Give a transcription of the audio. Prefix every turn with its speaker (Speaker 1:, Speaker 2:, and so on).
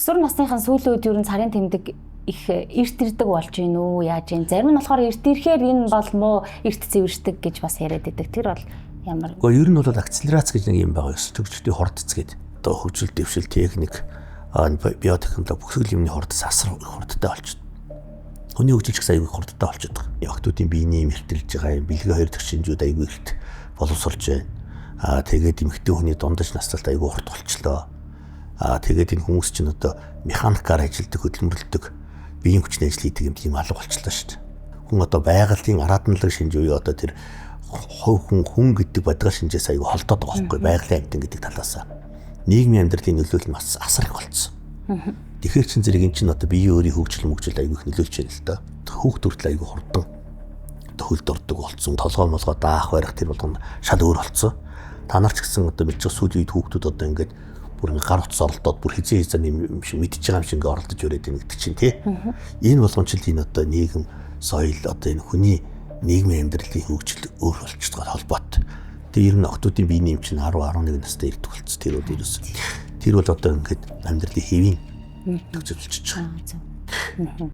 Speaker 1: Өсвөр насныхан сүүлийн үед ер нь царын тэмдэг их эрт ирдэг болж гин үү яаж юм. Зарим нь болохоор эрт ирэхээр энэ бол муу эрт цэвэршдэг гэж бас яриад байдаг. Тэр бол ямар.
Speaker 2: Гэхдээ ер нь бол акселерац гэж нэг юм байгаа. Төгсчдийн хурдц гэдэг. Одоо хөгжил, дэвшил, техник, биотехнологи бүх юмны хурдц асар хурдтай болчихно. Хүний хөгжил ч гэсэн аюул хурдтай болчиход байгаа. Охтуудын биений мэртэлж байгаа юм, бэлгийн хоёр дахь шинжүүд аюул ихт боловсруулж байна. Тэгээд эмэгтэй хүний дундаж наслалт аюул хурд болчлоо. Тэгээд энэ хүмүүс чинь одоо механикаар ажилладаг, хөдөлмөрлөдөг, биеийн хүчний ажил хийдэг юм тийм алга болчихлоо шүү дээ. Хүн одоо байгальын араатналаг шинж буюу одоо тэр хүн гэдэг бодгоо шинжээс аюул холдоод байгаа байхгүй байгалийн амьтан гэдэг талаас. Нийгмийн амьдралын нөлөөлөл нь бас асар их болцсон. Тэгэхээр чин зэрэг эн чинь одоо биеийн өөрийн хөгжил аюул их нөлөөлж байна л да. Хүүхд хүртэл аюул хурдан одоо хөлд ордог болцсон. Толгой молгоо даах барих тэр болгоно шал өөр болцсон. Та нар ч гэсэн одоо мэдчих сүүлийн үед хүүхдүүд одоо ингээд бүр гар утас оролдоод бүр хизээ хизээ юм шиг мэдчихэж байгаа юм шиг ингээд оролдож өрөөд байна гэдэг чинь тий. Энэ болгоомжл энэ одоо нийгэм соёл одоо энэ хүний нийгмийн амьдралын хөгжил өөр болчихж байгаа холбоотой. Тэгээ ер нь охтуудын биений эм чинь 10 11 настай ирдэг болцсон. Тэр бол ерөөс. Тэр бол одоо ингээд амьдралын хэвийн төгсөлж байгаа.